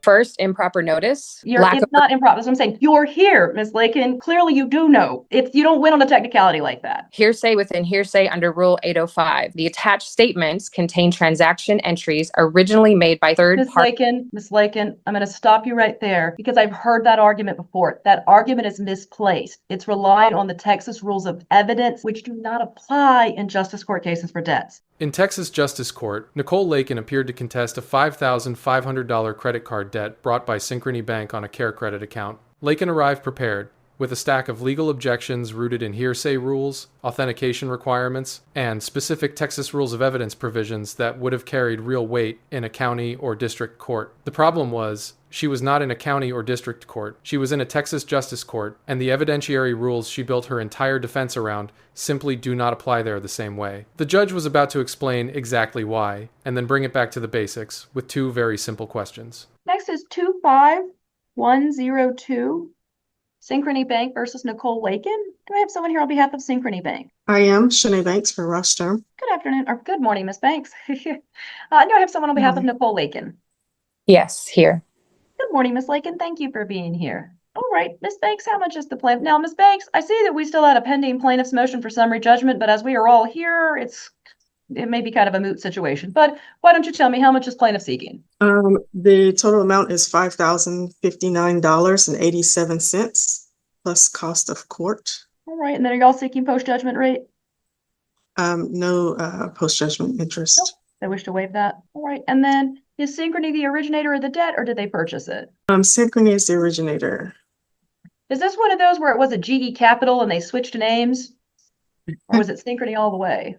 First, improper notice. It's not improper. That's what I'm saying. You're here, Ms. Lakin. Clearly you do know. You don't win on a technicality like that. Hearsay within hearsay under Rule 805. The attached statements contain transaction entries originally made by third party. Ms. Lakin, I'm going to stop you right there because I've heard that argument before. That argument is misplaced. It's relying on the Texas rules of evidence, which do not apply in justice court cases for debts. In Texas Justice Court, Nicole Lakin appeared to contest a $5,500 credit card debt brought by Synchrony Bank on a CareCredit account. Lakin arrived prepared, with a stack of legal objections rooted in hearsay rules, authentication requirements, and specific Texas rules of evidence provisions that would have carried real weight in a county or district court. The problem was, she was not in a county or district court. She was in a Texas Justice Court, and the evidentiary rules she built her entire defense around simply do not apply there the same way. The judge was about to explain exactly why, and then bring it back to the basics with two very simple questions. Next is 25102, Synchrony Bank versus Nicole Lakin. Do I have someone here on behalf of Synchrony Bank? I am Shanae Banks for Roster. Good afternoon, or good morning, Ms. Banks. Do I have someone on behalf of Nicole Lakin? Yes, here. Good morning, Ms. Lakin. Thank you for being here. All right, Ms. Banks, how much is the plaintiff? Now, Ms. Banks, I see that we still had a pending plaintiff's motion for summary judgment, but as we are all here, it may be kind of a moot situation. But why don't you tell me how much is plaintiff seeking? The total amount is $5,059.87 plus cost of court. All right, and then are y'all seeking post-judgment rate? No post-judgment interest. Nope. They wish to waive that. All right, and then is Synchrony the originator of the debt, or did they purchase it? Synchrony is the originator. Is this one of those where it was a GE Capital and they switched names? Or was it Synchrony all the way?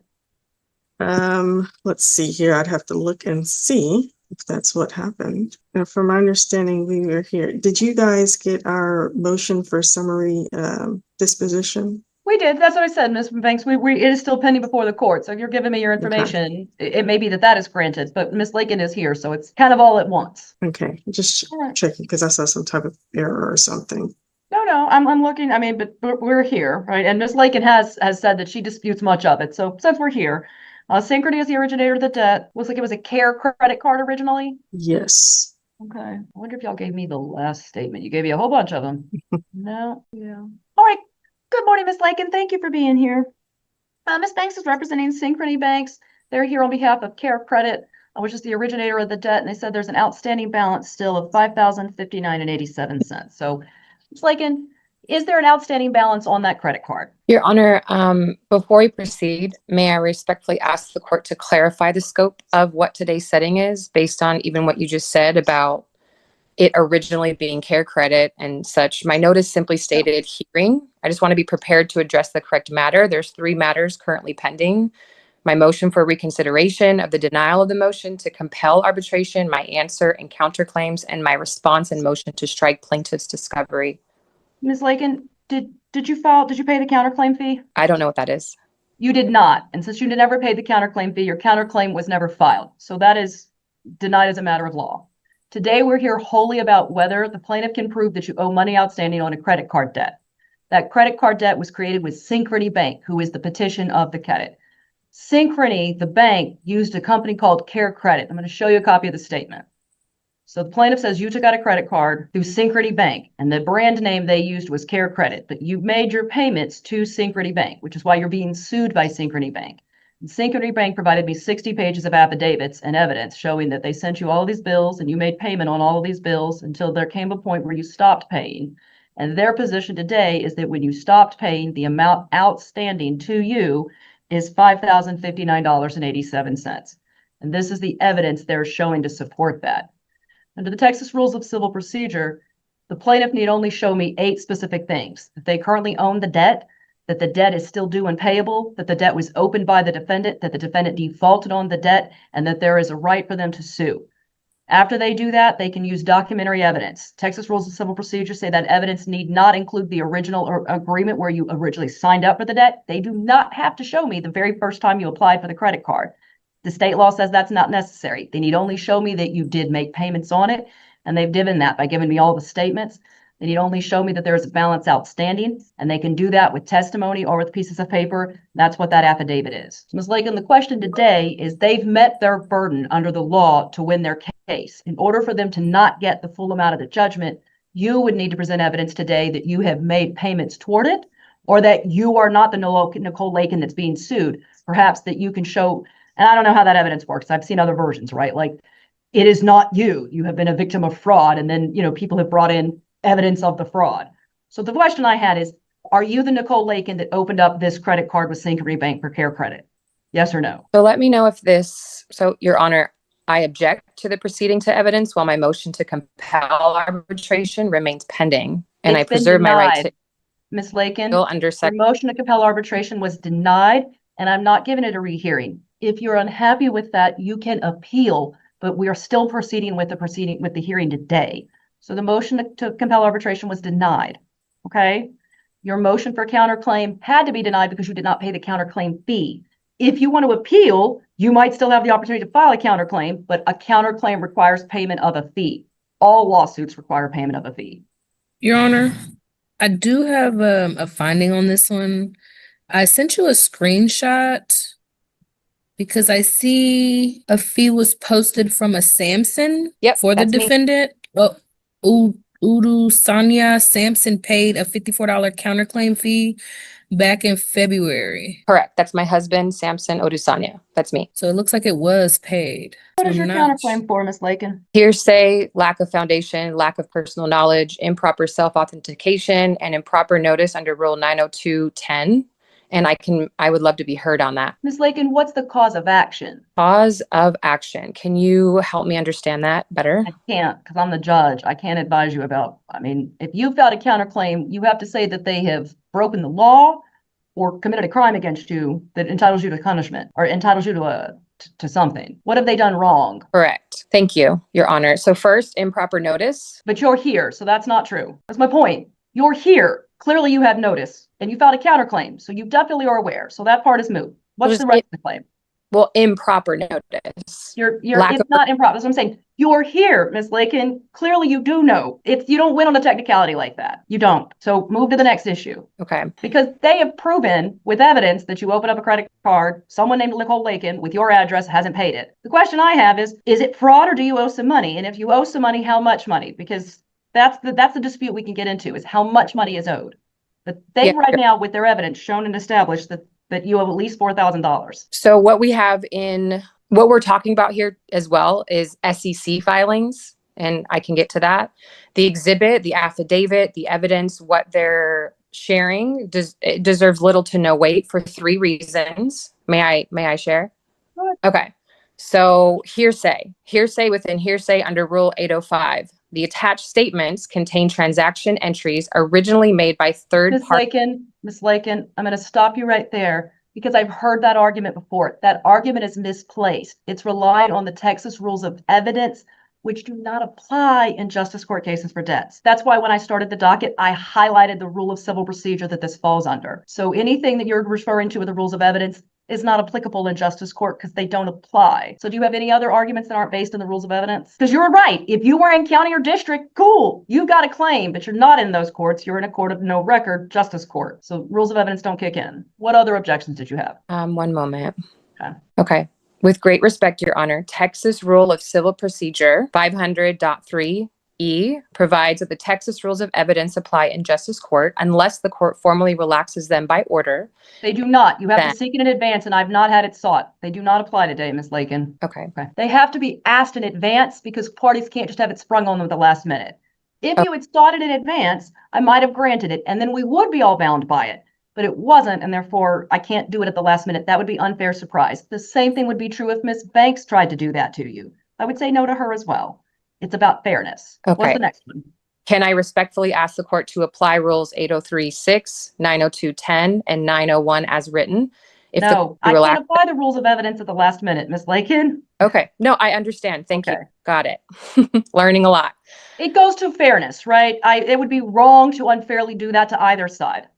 Let's see here. I'd have to look and see if that's what happened. And from my understanding, we were here. Did you guys get our motion for summary disposition? We did. That's what I said, Ms. Banks. It is still pending before the court. So if you're giving me your information, it may be that is granted, but Ms. Lakin is here. So it's kind of all at once. Okay. Just checking because I saw some type of error or something. No, I'm looking. I mean, but we're here, right? And Ms. Lakin has said that she disputes much of it. So since we're here, Synchrony is the originator of the debt. Looks like it was a CareCredit card originally. Yes. Okay. I wonder if y'all gave me the last statement. You gave me a whole bunch of them. No. Yeah. All right. Good morning, Ms. Lakin. Thank you for being here. Ms. Banks is representing Synchrony Banks. They're here on behalf of CareCredit, which is the originator of the debt. And they said there's an outstanding balance still of $5,059.87. So, Ms. Lakin, is there an outstanding balance on that credit card? Your Honor, before we proceed, may I respectfully ask the court to clarify the scope of what today's setting is based on even what you just said about it originally being CareCredit and such. My notice simply stated hearing. I just want to be prepared to address the correct matter. There's 3 matters currently pending. My motion for reconsideration of the denial of the motion to compel arbitration, my answer and counterclaims, and my response and motion to strike plaintiff's discovery. Ms. Lakin, did you pay the counterclaim fee? I don't know what that is. You did not. And since you never paid the counterclaim fee, your counterclaim was never filed. So that is denied as a matter of law. Today, we're here wholly about whether the plaintiff can prove that you owe money outstanding on a credit card debt. That credit card debt was created with Synchrony Bank, who is the petition of the credit. Synchrony, the bank, used a company called CareCredit. I'm going to show you a copy of the statement. So the plaintiff says you took out a credit card through Synchrony Bank, and the brand name they used was CareCredit, but you made your payments to Synchrony Bank, which is why you're being sued by Synchrony Bank. Synchrony Bank provided me 60 pages of affidavits and evidence showing that they sent you all these bills and you made payment on all of these bills until there came a point where you stopped paying. And their position today is that when you stopped paying, the amount outstanding to you is $5,059.87. And this is the evidence they're showing to support that. Under the Texas Rules of Civil Procedure, the plaintiff need only show me 8 specific things: that they currently own the debt, that the debt is still due and payable, that the debt was opened by the defendant, that the defendant defaulted on the debt, and that there is a right for them to sue. After they do that, they can use documentary evidence. Texas Rules of Civil Procedure say that evidence need not include the original agreement where you originally signed up for the debt. They do not have to show me the very first time you applied for the credit card. The state law says that's not necessary. They need only show me that you did make payments on it, and they've given that by giving me all the statements. They need only show me that there is a balance outstanding, and they can do that with testimony or with pieces of paper. That's what that affidavit is. So, Ms. Lakin, the question today is they've met their burden under the law to win their case, in order for them to not get the full amount of the judgment, you would need to present evidence today that you have made payments toward it, or that you are not the Nicole Lakin that's being sued. Perhaps that you can show, and I don't know how that evidence works. I've seen other versions, right? Like, it is not you. You have been a victim of fraud, and then, people have brought in evidence of the fraud. So the question I had is, are you the Nicole Lakin that opened up this credit card with Synchrony Bank for CareCredit? Yes or no? So let me know if so Your Honor, I object to the proceeding to evidence while my motion to compel arbitration remains pending, and I It's been preserve my right denied. to Ms. Lakin, appeal under your motion to compel arbitration was denied, and I'm not giving it a rehearing. If you're unhappy with that, you can appeal, but we are still proceeding with the hearing today. So the motion to compel arbitration was denied. Okay? Your motion for counterclaim had to be denied because you did not pay the counterclaim fee. If you want to appeal, you might still have the opportunity to file a counterclaim, but a counterclaim requires payment of a fee. All lawsuits require payment of a fee. Your Honor, I do have a finding on this one. I sent you a screenshot because I see a fee was posted from a Samson Yep, for the that's me. defendant. Well, Udu Sanya Sampson paid a $54 counterclaim fee back in February. Correct. That's my husband, Samson Odusanya. That's me. So it looks like it was paid. What So is your I'm not counterclaim for, Ms. Lakin? Hearsay, lack of foundation, lack of personal knowledge, improper self-authentication, and improper notice under Rule 902.10. And I would love to be heard on that. Ms. Lakin, what's the cause of action? Cause of action. Can you help me understand that better? I can't, because I'm the judge. I can't advise you about, if you filed a counterclaim, you have to say that they have broken the law or committed a crime against you that entitles you to punishment or entitles you to something. What have they done wrong? Correct. Thank you, Your Honor. So first, improper notice. But you're here, so that's not true. That's my point. You're here. Clearly you have notice and you filed a counterclaim, so you definitely are aware. So that part is moot. What's the rest of the claim? Well, improper notice. It's not improper. That's what I'm saying. You're here, Ms. Lakin. Clearly you do know. You don't win on a technicality like that. You don't. So move to the next issue. Okay. Because they have proven with evidence that you open up a credit card, someone named Nicole Lakin with your address hasn't paid it. The question I have is it fraud or do you owe some money? And if you owe some money, how much money? Because that's the dispute we can get into, is how much money is owed. But they right now, with their evidence, shown and established that you owe at least $4,000. So what we're talking about here as well is SEC filings, and I can get to that. The exhibit, the affidavit, the evidence, what they're sharing deserves little to no weight for 3 reasons. May I share? Sure. Okay. So hearsay within hearsay under Rule 805. The attached statements contain transaction entries originally made by third party. Ms. Lakin, I'm going to stop you right there because I've heard that argument before. That argument is misplaced. It's relying on the Texas rules of evidence, which do not apply in justice court cases for debts. That's why when I started the docket, I highlighted the rule of civil procedure that this falls under. So anything that you're referring to with the rules of evidence is not applicable in justice court because they don't apply. So do you have any other arguments that aren't based in the rules of evidence? Because you're right. If you were in county or district, cool. You've got a claim, but you're not in those courts. You're in a court of no record, justice court. So rules of evidence don't kick in. What other objections did you have? One moment. Okay. With great respect, Your Honor, Texas Rule of Civil Procedure 500.3E provides that the Texas rules of evidence apply in justice court unless the court formally relaxes them by order. They do not. You have to seek it in advance, and I've not had it sought. They do not apply today, Ms. Lakin. Okay. They have to be asked in advance because parties can't just have it sprung on them at the last minute. If you had sought it in advance, I might have granted it, and then we would be all bound by it. But it wasn't, and therefore I can't do it at the last minute. That would be unfair surprise. The same thing would be true if Ms. Banks tried to do that to you. I would say no to her as well. It's about fairness. Okay. What's the next one? Can I respectfully ask the court to apply rules 803.6, 902.10, and 901 as written? No, I can't apply the rules of evidence at the last minute, Ms. Lakin. Okay. No, I understand. Thank you. Got it. Learning a lot. It goes to fairness, right? It would be wrong to unfairly do that to either side.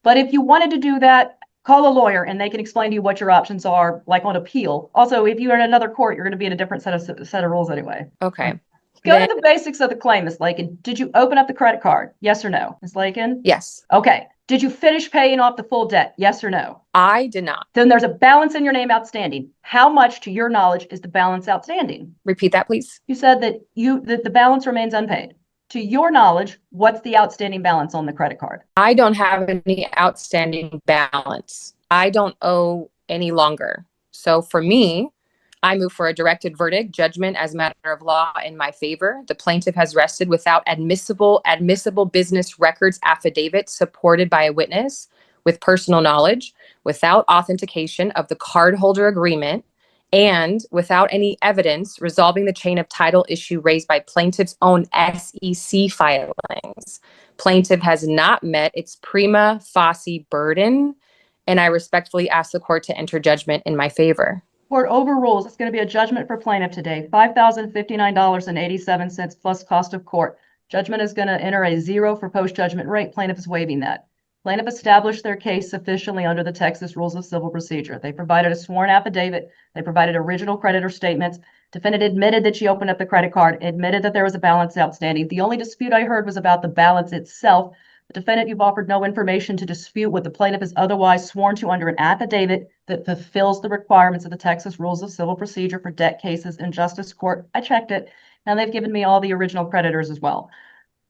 But if you wanted to do that, call a lawyer and they can explain to you what your options are, like on appeal. Also, if you're in another court, you're going to be in a different set of rules anyway. Okay. Go to the basics of the claim, Ms. Lakin. Did you open up the credit card? Yes or no, Ms. Lakin? Yes. Okay. Did you finish paying off the full debt? Yes or no? I did not. Then there's a balance in your name outstanding. How much, to your knowledge, is the balance outstanding? Repeat that, please. You said that the balance remains unpaid. To your knowledge, what's the outstanding balance on the credit card? I don't have any outstanding balance. I don't owe any longer. So for me, I move for a directed verdict, judgment as a matter of law in my favor. The plaintiff has rested without admissible business records affidavit supported by a witness with personal knowledge, without authentication of the cardholder agreement, and without any evidence resolving the chain of title issue raised by plaintiff's own SEC filings. Plaintiff has not met its prima facie burden, and I respectfully ask the court to enter judgment in my favor. Court overrules. It's going to be a judgment for plaintiff today. $5,059.87 plus cost of court. Judgment is going to enter a 0 for post-judgment rate. Plaintiff is waiving that. Plaintiff established their case sufficiently under the Texas Rules of Civil Procedure. They provided a sworn affidavit. They provided original creditor statements. Defendant admitted that she opened up the credit card, admitted that there was a balance outstanding. The only dispute I heard was about the balance itself. The defendant, you've offered no information to dispute what the plaintiff is otherwise sworn to under an affidavit that fulfills the requirements of the Texas Rules of Civil Procedure for debt cases in justice court. I checked it, and they've given me all the original creditors as well.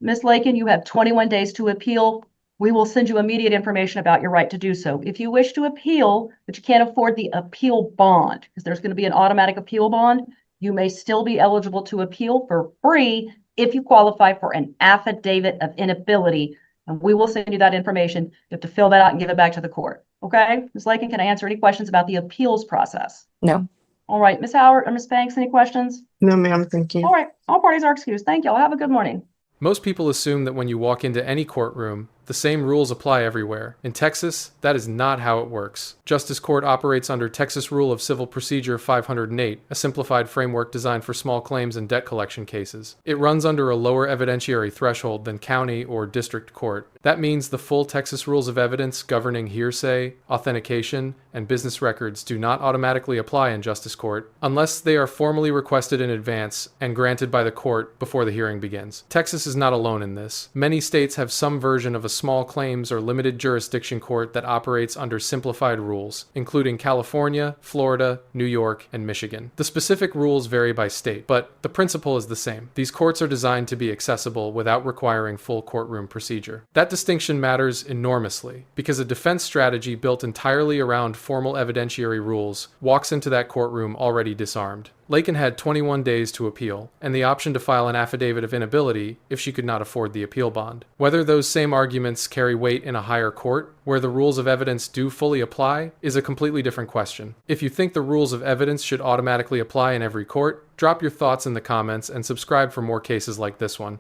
Ms. Lakin, you have 21 days to appeal. We will send you immediate information about your right to do so. If you wish to appeal, but you can't afford the appeal bond, because there's going to be an automatic appeal bond, you may still be eligible to appeal for free if you qualify for an affidavit of inability. And we will send you that information. You have to fill that out and give it back to the court. Okay? Ms. Lakin, can I answer any questions about the appeals process? No. All right. Ms. Howard or Ms. Banks, any questions? No, ma'am, thank you. All right. All parties are excused. Thank you all. Have a good morning. Most people assume that when you walk into any courtroom, the same rules apply everywhere. In Texas, that is not how it works. Justice Court operates under Texas Rule of Civil Procedure 508, a simplified framework designed for small claims and debt collection cases. It runs under a lower evidentiary threshold than county or district court. That means the full Texas rules of evidence governing hearsay, authentication, and business records do not automatically apply in Justice Court unless they are formally requested in advance and granted by the court before the hearing begins. Texas is not alone in this. Many states have some version of a small claims or limited jurisdiction court that operates under simplified rules, including California, Florida, New York, and Michigan. The specific rules vary by state, but the principle is the same. These courts are designed to be accessible without requiring full courtroom procedure. That distinction matters enormously because a defense strategy built entirely around formal evidentiary rules walks into that courtroom already disarmed. Lakin had 21 days to appeal, and the option to file an affidavit of inability if she could not afford the appeal bond. Whether those same arguments carry weight in a higher court, where the rules of evidence do fully apply, is a completely different question. If you think the rules of evidence should automatically apply in every court, drop your thoughts in the comments and subscribe for more cases like this one.